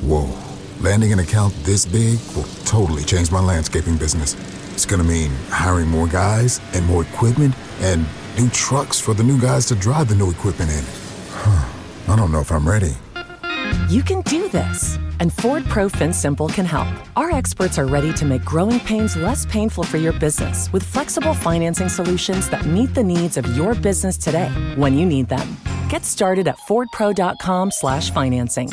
Whoa. Landing an account this big will totally change my landscaping business. It's gonna mean hiring more guys and more equipment and new trucks for the new guys to drive the new equipment in. I don't know if I'm ready. You can do this, and Ford Pro FinSimple can help. Our experts are ready to make growing pains less painful for your business with flexible financing solutions that meet the needs of your business today when you need them. Get started at fordpro.com/financing.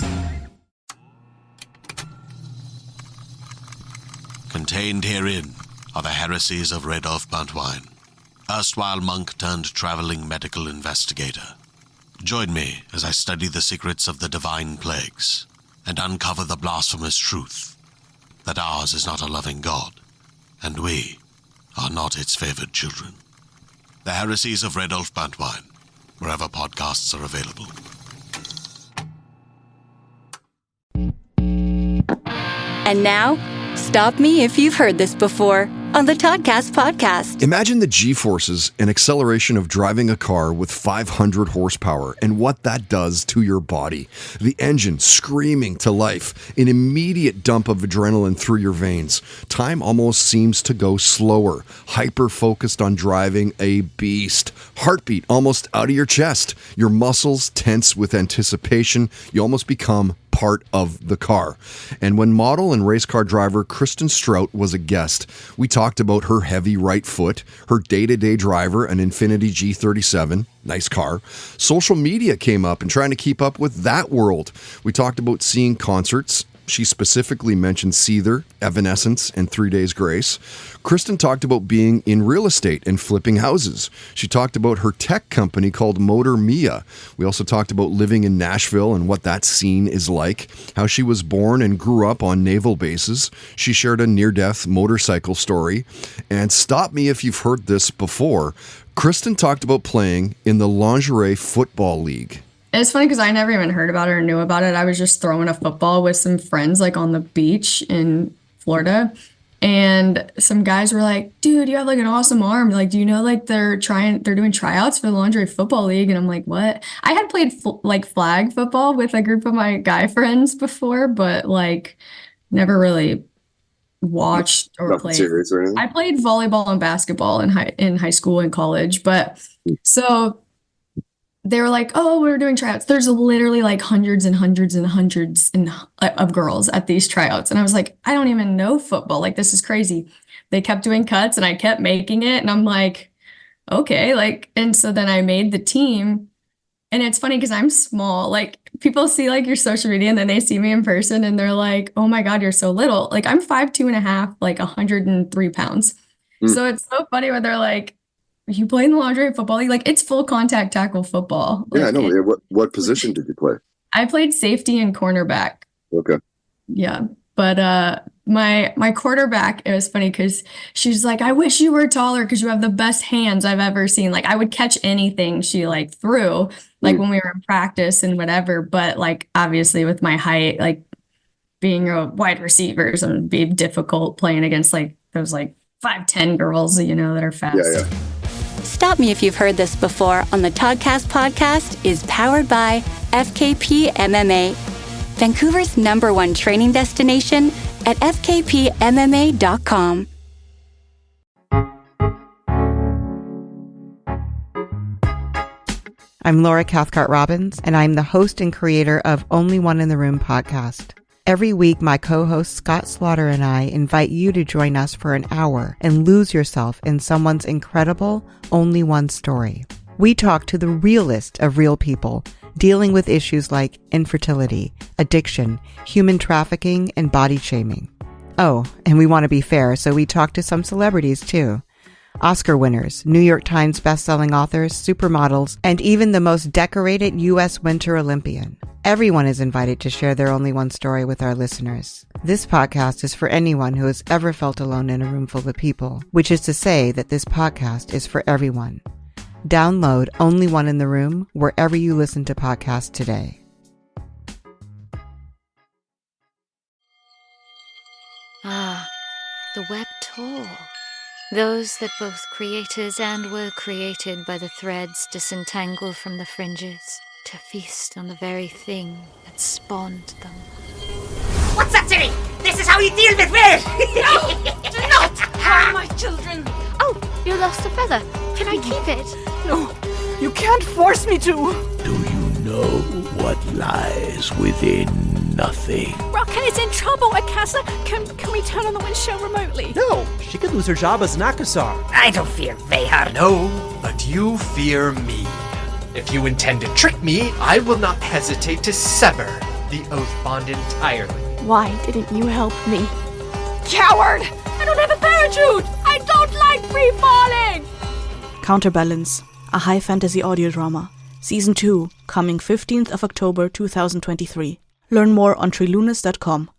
Contained herein are the heresies of Radolf Buntwine, erstwhile monk turned traveling medical investigator. Join me as I study the secrets of the divine plagues and uncover the blasphemous truth that ours is not a loving God, and we are not its favored children. The heresies of Radolf Buntwine, wherever podcasts are available. And now, stop me if you've heard this before on the Toddcast podcast. Imagine the G-forces and acceleration of driving a car with 500 horsepower and what that does to your body. The engine screaming to life, an immediate dump of adrenaline through your veins. Time almost seems to go slower, hyper-focused on driving a beast. Heartbeat almost out of your chest. Your muscles tense with anticipation. You almost become part of the car. And when model and race car driver Kristen Strout was a guest, we talked about her heavy right foot, her day-to-day driver, an Infiniti G37, nice car. Social media came up and trying to keep up with that world. We talked about seeing concerts. She specifically mentioned Seether, Evanescence, and 3 Days Grace. Kristen talked about being in real estate and flipping houses. She talked about her tech company called Motor Mia. We also talked about living in Nashville and what that scene is like, how she was born and grew up on naval bases. She shared a near-death motorcycle story. And stop me if you've heard this before, Kristen talked about playing in the Lingerie Football League. It's funny because I never even heard about it or knew about it. I was just throwing a football with some friends like on the beach in Florida. And some guys were like, dude, you have like an awesome arm. Like, do you know like they're doing tryouts for the Lingerie Football League? And I'm like, what? I had played like flag football with a group of my guy friends before, but like never really watched or played. Serious or anything? I played volleyball and basketball in high school and college. But so they were like, oh, we're doing tryouts. There's literally like hundreds and hundreds and hundreds of girls at these tryouts. And I was like, I don't even know football. Like, this is crazy. They kept doing cuts and I kept making it. And I'm like, okay. Like, and so then I made the team. And it's funny because I'm small. Like, people see like your social media and then they see me in person and they're like, oh my God, you're so little. Like, I'm 5'2.5", like 103 pounds. So it's so funny when they're like, you play in the Lingerie Football League? Like, it's full contact tackle football. Like, yeah, I know. What position did you play? I played safety and cornerback. Okay. Yeah. But my quarterback, it was funny because she's like, I wish you were taller because you have the best hands I've ever seen. Like, I would catch anything she like threw, like when we were in practice and whatever. But like, obviously with my height, like being a wide receiver, it would be difficult playing against like those like 5'10" girls, you know, that are fast. Yeah. Stop Me If You've Heard This Before on the Toddcast podcast is powered by FKP MMA, Vancouver's #1 training destination at fkpmma.com. I'm Laura Cathcart-Robbins, and I'm the host and creator of Only One in the Room podcast. Every week, my co-host Scott Slaughter and I invite you to join us for an hour and lose yourself in someone's incredible Only One story. We talk to the realest of real people, dealing with issues like infertility, addiction, human trafficking, and body shaming. Oh, and we want to be fair, so we talk to some celebrities too. Oscar winners, New York Times bestselling authors, supermodels, and even the most decorated U.S. Winter Olympian. Everyone is invited to share their Only One story with our listeners. This podcast is for anyone who has ever felt alone in a room full of people, which is to say that this podcast is for everyone. Download Only One in the Room wherever you listen to podcasts today. Ah, the web tour. Those that both created and were created by the threads disentangle from the fringes to feast on the very thing that spawned them. What's that, silly? This is how you deal with me! No! Do not harm my children! Oh, you lost a feather. Can I keep it? No, you can't force me to! Do you know what lies within nothing? Rocket is in trouble, Akasa! Can we turn on the windshield remotely? No, she could lose her job as an Akasar. I don't fear Vehar. No, but you fear me. If you intend to trick me, I will not hesitate to sever the oath bond entirely. Why didn't you help me? Coward! I don't have a parachute! I don't like free falling! Counterbalance, a high fantasy audio drama. Season 2, coming 15th of October 2023. Learn more on trilunas.com.